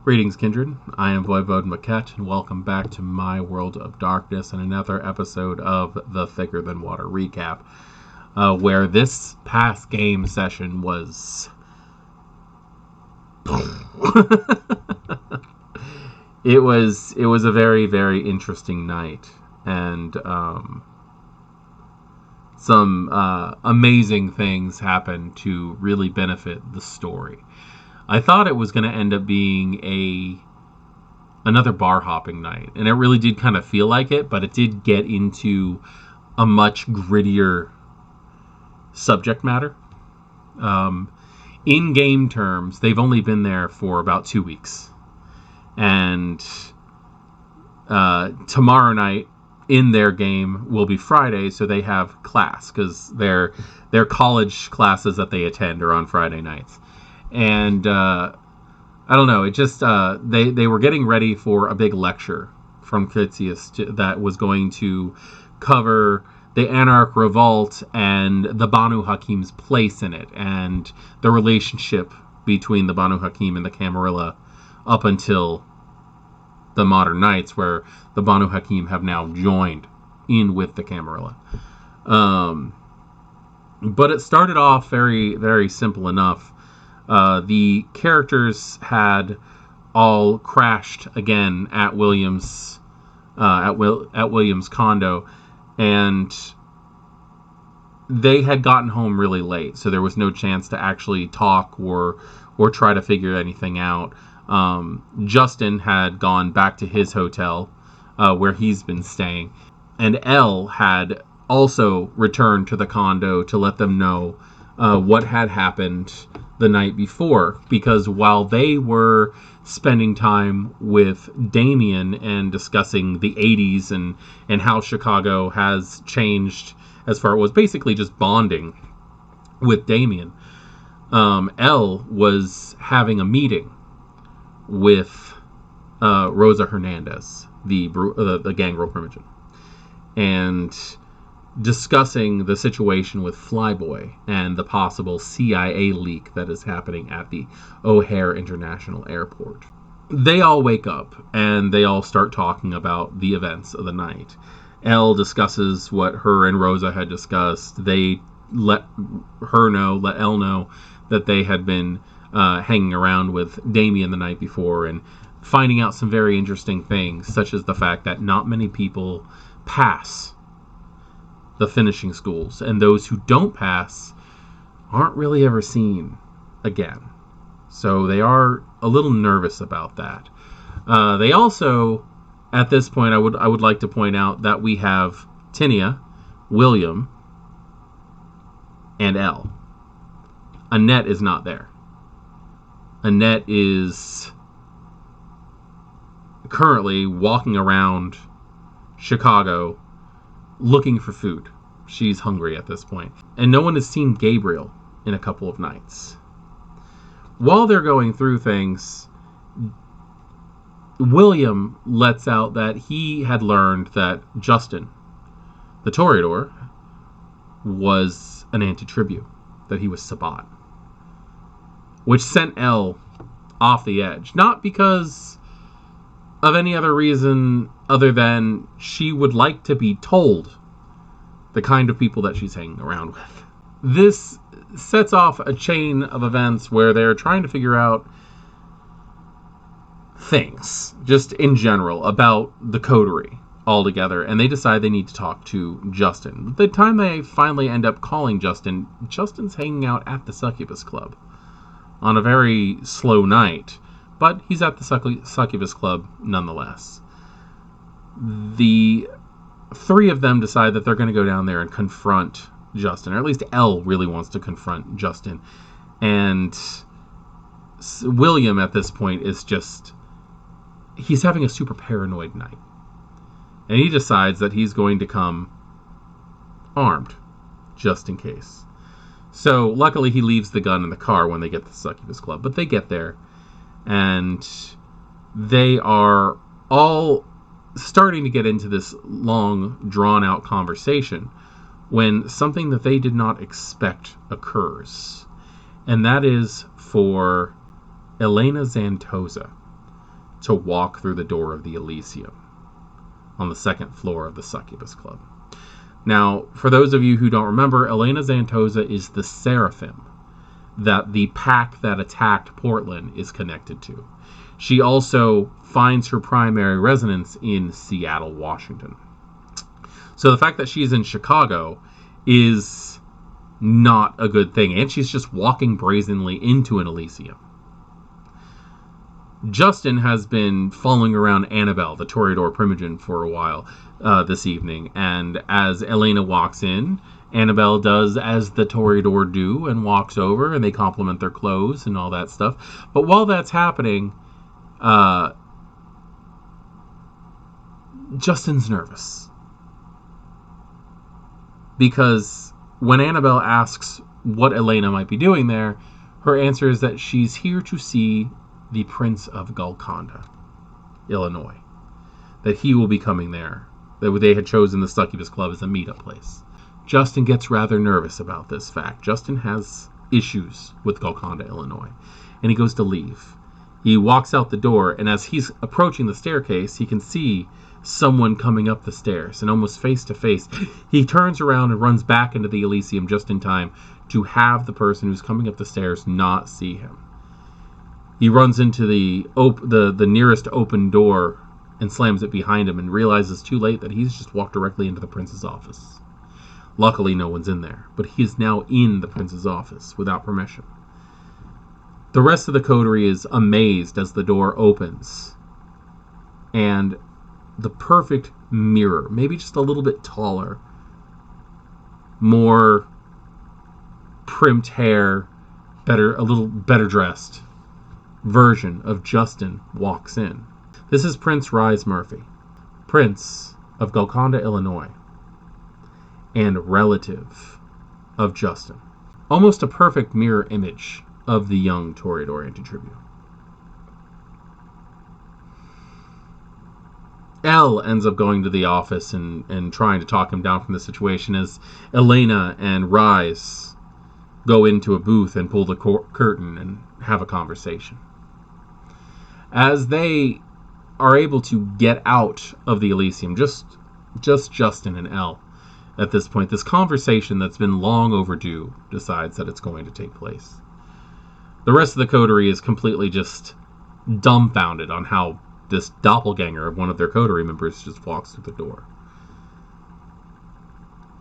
Greetings, kindred. I am Voivode Maquette, and welcome back to my World of Darkness and another episode of the Thicker Than Water recap, where this past game session was... it was a very, very interesting night, and some amazing things happened to really benefit the story. I thought it was going to end up being another bar hopping night, and it really did kind of feel like it, but it did get into a much grittier subject matter. In game terms, they've only been there for about 2 weeks, and tomorrow night in their game will be Friday, so they have class because their college classes that they attend are on Friday nights. And I don't know, it just they were getting ready for a big lecture from Critias that was going to cover the Anarch Revolt and the Banu Hakim's place in it, and the relationship between the Banu Hakim and the Camarilla up until the modern Knights, where the Banu Hakim have now joined in with the Camarilla. But it started off very, very simple enough. The characters had all crashed again at William's William's condo, and they had gotten home really late, so there was no chance to actually talk or try to figure anything out. Justin had gone back to his hotel where he's been staying, and Elle had also returned to the condo to let them know what had happened the night before, because while they were spending time with Damien and discussing the 80s and how Chicago has changed as far as was basically just bonding with Damien, Elle was having a meeting with Rosa Hernandez, the gangrel primogen, and discussing the situation with Flyboy and the possible CIA leak that is happening at the O'Hare International Airport. They all wake up and they all start talking about the events of the night. Elle discusses what her and Rosa had discussed. They let Elle know that they had been hanging around with Damien the night before and finding out some very interesting things, such as the fact that not many people pass the finishing schools, and those who don't pass aren't really ever seen again. So they are a little nervous about that. They also, at this point, I would like to point out that we have Tinia, William, and Elle. Annette is not there. Annette is currently walking around Chicago looking for food. She's hungry at this point. And no one has seen Gabriel in a couple of nights. While they're going through things, William lets out that he had learned that Justin, the Toreador, was an anti-tribute, that he was Sabbat, which sent Elle off the edge. Not because of any other reason other than she would like to be told the kind of people that she's hanging around with. This sets off a chain of events where they're trying to figure out things, just in general, about the coterie altogether, and they decide they need to talk to Justin. The time they finally end up calling Justin, Justin's hanging out at the Succubus Club on a very slow night, but he's at the Succubus Club nonetheless. The three of them decide that they're going to go down there and confront Justin, or at least Elle really wants to confront Justin. And William at this point is he's having a super paranoid night. And he decides that he's going to come armed, just in case. So luckily he leaves the gun in the car when they get to the Succubus Club. But they get there, and they are all starting to get into this long, drawn-out conversation when something that they did not expect occurs. And that is for Elena Zantosa, to walk through the door of the Elysium on the second floor of the Succubus Club. Now, for those of you who don't remember, Elena Zantoza is the Seraphim that the pack that attacked Portland is connected to. She also finds her primary residence in Seattle, Washington. So the fact that she's in Chicago is not a good thing, and she's just walking brazenly into an Elysium. Justin has been following around Annabelle, the Toreador Primogen, for a while this evening, and as Elena walks in, Annabelle does as the Toreador do and walks over, and they compliment their clothes and all that stuff. But while that's happening, Justin's nervous. Because when Annabelle asks what Elena might be doing there, her answer is that she's here to see the Prince of Golconda, Illinois. That he will be coming there. That they had chosen the Succubus Club as a meetup place. Justin gets rather nervous about this fact. Justin has issues with Golconda, Illinois. And he goes to leave. He walks out the door, and as he's approaching the staircase, he can see someone coming up the stairs, and almost face to face, he turns around and runs back into the Elysium just in time to have the person who's coming up the stairs not see him. He runs into the nearest open door and slams it behind him and realizes too late that he's just walked directly into the prince's office. Luckily, no one's in there, but he is now in the prince's office without permission. The rest of the coterie is amazed as the door opens, and the perfect mirror, maybe just a little bit taller, more primped hair, a little better dressed version of Justin walks in. This is Prince Rise Murphy, Prince of Golconda, Illinois, and relative of Justin. Almost a perfect mirror image of the young Toreador Antitribune. Elle ends up going to the office and trying to talk him down from the situation as Elena and Rise go into a booth and pull the curtain and have a conversation. As they are able to get out of the Elysium, just Justin and Elle at this point, this conversation that's been long overdue decides that it's going to take place. The rest of the coterie is completely just dumbfounded on how this doppelganger of one of their coterie members just walks through the door.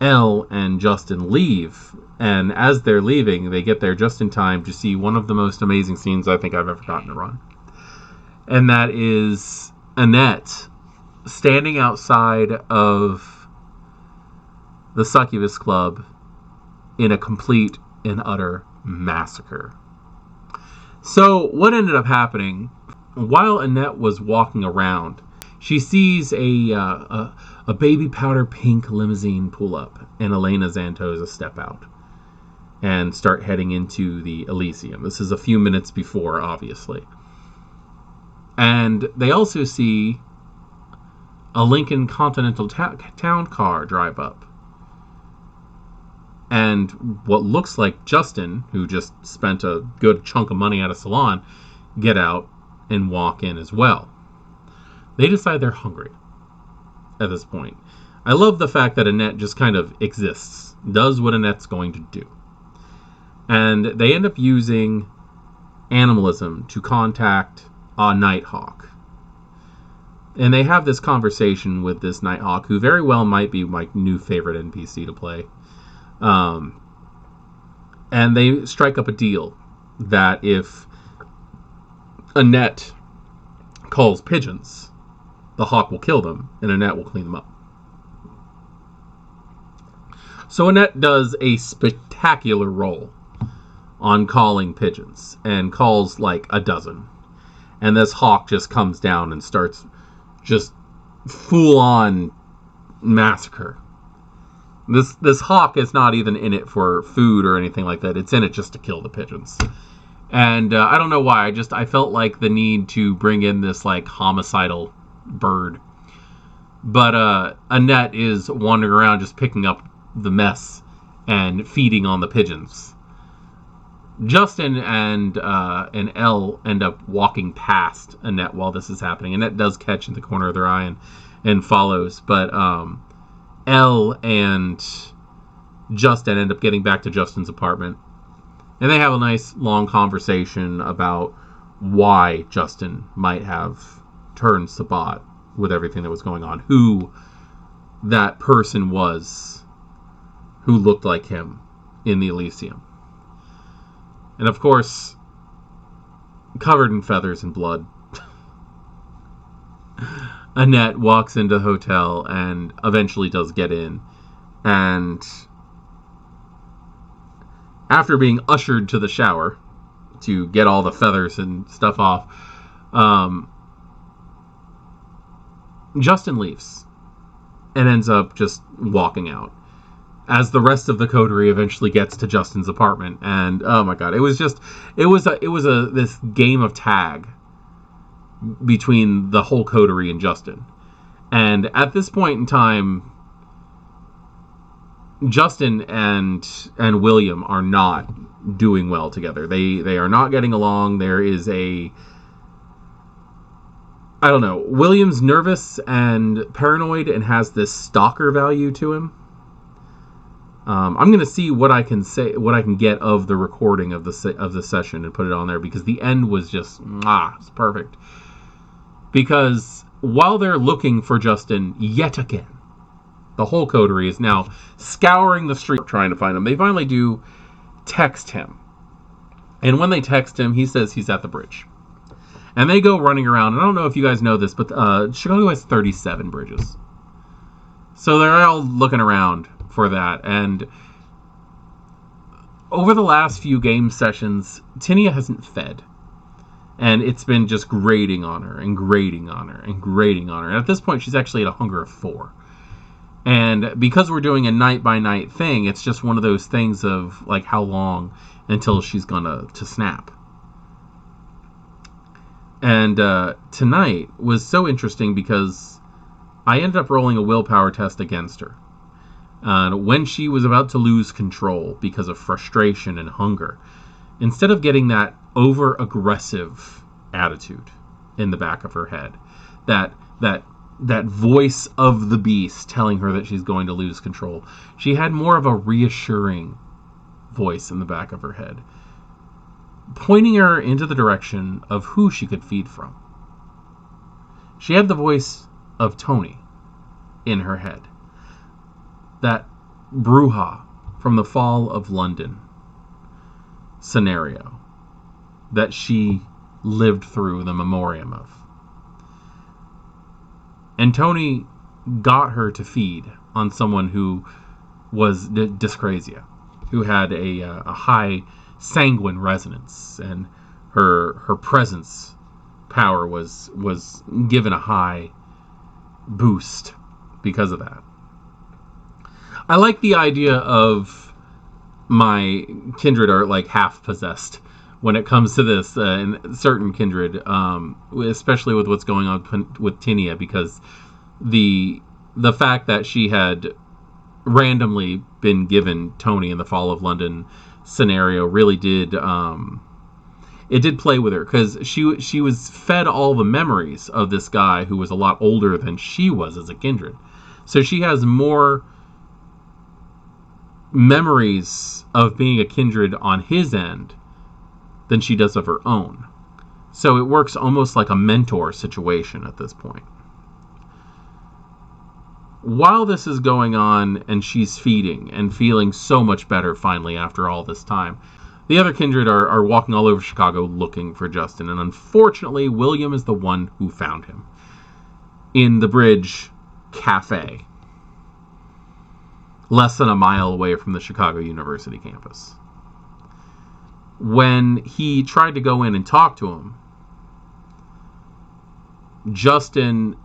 Elle and Justin leave, and as they're leaving, they get there just in time to see one of the most amazing scenes I think I've ever gotten to run. And that is Annette standing outside of the Succubus Club in a complete and utter massacre. So what ended up happening, while Annette was walking around, she sees a baby powder pink limousine pull up and Elena Zantoza step out and start heading into the Elysium. This is a few minutes before, obviously. And they also see a Lincoln Continental town car drive up. And what looks like Justin, who just spent a good chunk of money at a salon, get out and walk in as well. They decide they're hungry at this point. I love the fact that Annette just kind of exists, does what Annette's going to do. And they end up using animalism to contact a Nighthawk. And they have this conversation with this Nighthawk, who very well might be my new favorite NPC to play. And they strike up a deal that if Annette calls pigeons, the hawk will kill them, and Annette will clean them up. So Annette does a spectacular roll on calling pigeons, and calls like a dozen. And this hawk just comes down and starts just full-on massacre. This hawk is not even in it for food or anything like that. It's in it just to kill the pigeons. And I don't know why. I felt like the need to bring in this like homicidal bird. But Annette is wandering around just picking up the mess and feeding on the pigeons. Justin and Elle end up walking past Annette while this is happening. Annette does catch in the corner of their eye and follows, but Elle and Justin end up getting back to Justin's apartment, and they have a nice long conversation about why Justin might have turned Sabbat with everything that was going on, who that person was who looked like him in the Elysium. And of course, covered in feathers and blood, Annette walks into the hotel and eventually does get in. And after being ushered to the shower to get all the feathers and stuff off, Justin leaves and ends up just walking out as the rest of the coterie eventually gets to Justin's apartment. And oh my god, it was this game of tag between the whole coterie and Justin. And at this point in time, Justin and William are not doing well together. They are not getting along. There is I don't know. William's nervous and paranoid and has this stalker value to him. I'm going to see what I can get of the recording of the session and put it on there, because the end was just it's perfect. Because while they're looking for Justin yet again, the whole coterie is now scouring the street trying to find him. They finally do text him. And when they text him, he says he's at the bridge. And they go running around. And I don't know if you guys know this, but Chicago has 37 bridges. So they're all looking around for that. And over the last few game sessions, Tinia hasn't fed. And it's been just grating on her and grating on her and grating on her. And at this point, she's actually at a hunger of 4. And because we're doing a night-by-night thing, it's just one of those things of, like, how long until she's gonna to snap. And tonight was so interesting because I ended up rolling a willpower test against her. When she was about to lose control because of frustration and hunger, instead of getting that over-aggressive attitude in the back of her head, that voice of the beast telling her that she's going to lose control, she had more of a reassuring voice in the back of her head, pointing her into the direction of who she could feed from. She had the voice of Tony in her head. That Bruja from the Fall of London scenario that she lived through the memoriam of. And Tony got her to feed on someone who was dyscrasia, who had a high sanguine resonance, and her presence power was given a high boost because of that. I like the idea of my kindred are like half possessed when it comes to this, and certain kindred, especially with what's going on with Tinia, because the fact that she had randomly been given Tony in the Fall of London scenario really did it did play with her, because she was fed all the memories of this guy who was a lot older than she was as a kindred, so she has more memories of being a kindred on his end than she does of her own. So it works almost like a mentor situation at this point. While this is going on and she's feeding and feeling so much better finally after all this time, the other kindred are walking all over Chicago looking for Justin, and unfortunately William is the one who found him in the Bridge Cafe, less than a mile away from the Chicago University campus. When he tried to go in and talk to him, Justin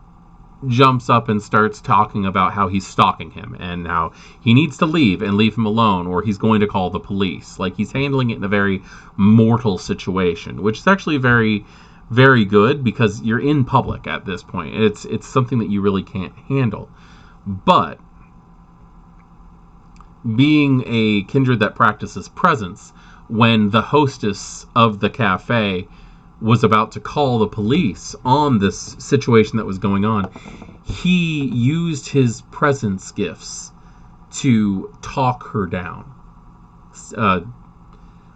jumps up and starts talking about how he's stalking him and how he needs to leave and leave him alone, or he's going to call the police. Like, he's handling it in a very mortal situation, which is actually very, very good, because you're in public at this point. It's something that you really can't handle. But being a kindred that practices presence, when the hostess of the cafe was about to call the police on this situation that was going on, he used his presence gifts to talk her down.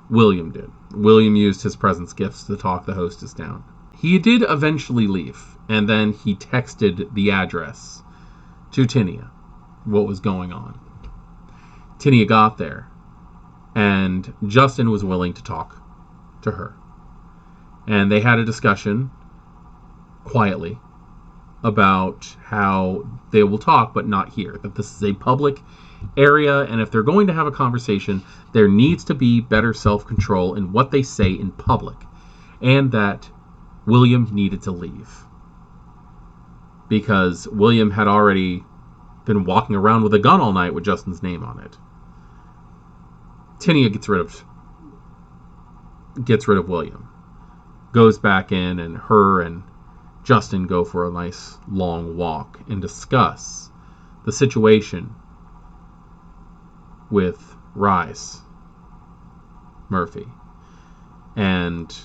William did. William used his presence gifts to talk the hostess down. He did eventually leave, and then he texted the address to Tinia, what was going on. Tinia got there, and Justin was willing to talk to her. And they had a discussion, quietly, about how they will talk, but not here. That this is a public area, and if they're going to have a conversation, there needs to be better self-control in what they say in public. And that William needed to leave. Because William had already been walking around with a gun all night with Justin's name on it. Tinia gets rid of William. Goes back in, and her and Justin go for a nice long walk and discuss the situation with Rhys Murphy and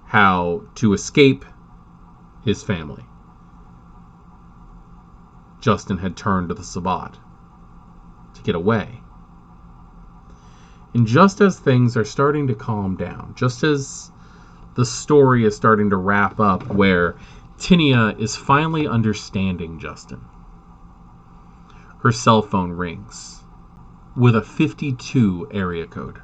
how to escape his family. Justin had turned to the Sabbat to get away. And just as things are starting to calm down, just as the story is starting to wrap up, where Tinia is finally understanding Justin, her cell phone rings with a 52 area code.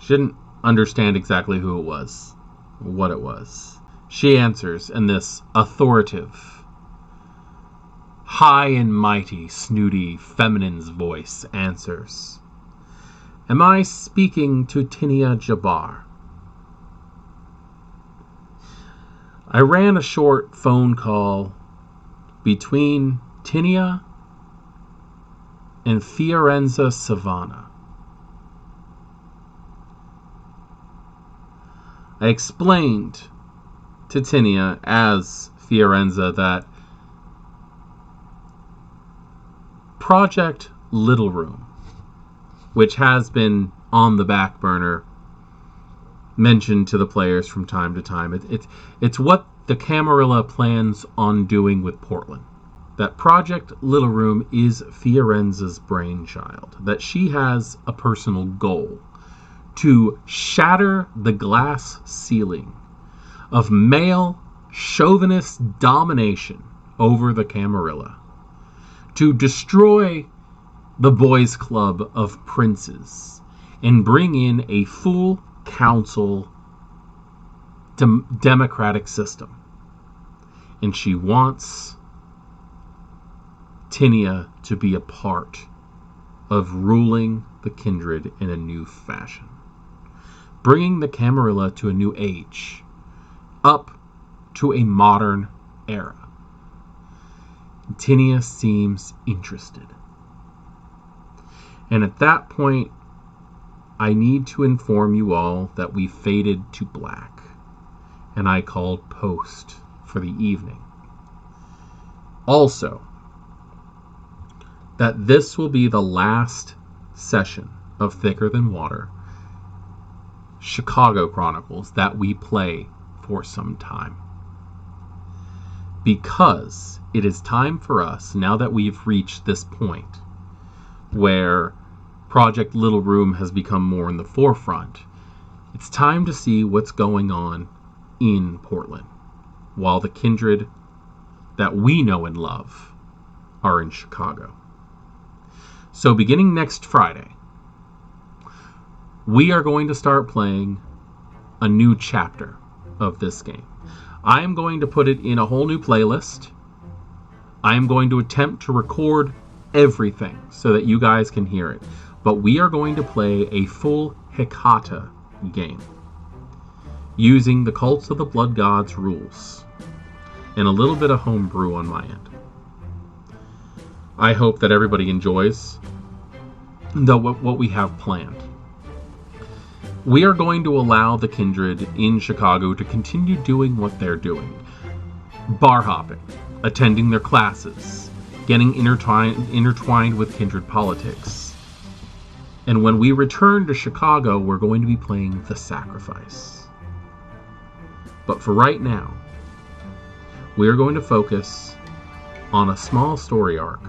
She didn't understand exactly who it was, what it was. She answers, and this authoritative, high and mighty, snooty, feminine's voice answers. Am I speaking to Tinia Jabbar? I ran a short phone call between Tinia and Fiorenza Savannah. I explained to Tinia as Fiorenza that Project Little Room, which has been on the back burner, mentioned to the players from time to time. It's what the Camarilla plans on doing with Portland. That Project Little Room is Fiorenza's brainchild. That she has a personal goal to shatter the glass ceiling of male chauvinist domination over the Camarilla. To destroy the boys' club of princes and bring in a full council democratic system. And she wants Tinia to be a part of ruling the kindred in a new fashion, bringing the Camarilla to a new age, up to a modern era. Tinia seems interested. And at that point, I need to inform you all that we faded to black, and I called post for the evening. Also, that this will be the last session of Thicker Than Water Chicago Chronicles that we play for some time. Because it is time for us, now that we've reached this point where Project Little Room has become more in the forefront, it's time to see what's going on in Portland, while the kindred that we know and love are in Chicago. So beginning next Friday, we are going to start playing a new chapter of this game. I am going to put it in a whole new playlist. I am going to attempt to record everything so that you guys can hear it. But we are going to play a full Hecata game using the Cults of the Blood Gods rules and a little bit of homebrew on my end. I hope that everybody enjoys what we have planned. We are going to allow the kindred in Chicago to continue doing what they're doing. Bar hopping, attending their classes, getting intertwined with kindred politics, And when we return to Chicago, we're going to be playing The Sacrifice. But for right now, we are going to focus on a small story arc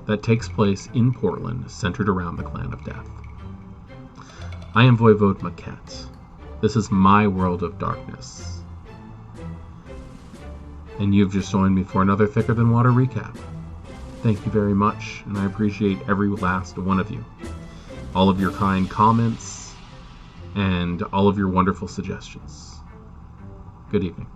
that takes place in Portland, centered around the Clan of Death. I am Voivode Maquette. This is my world of darkness. And you've just joined me for another Thicker Than Water recap. Thank you very much, and I appreciate every last one of you. All of your kind comments, and all of your wonderful suggestions. Good evening.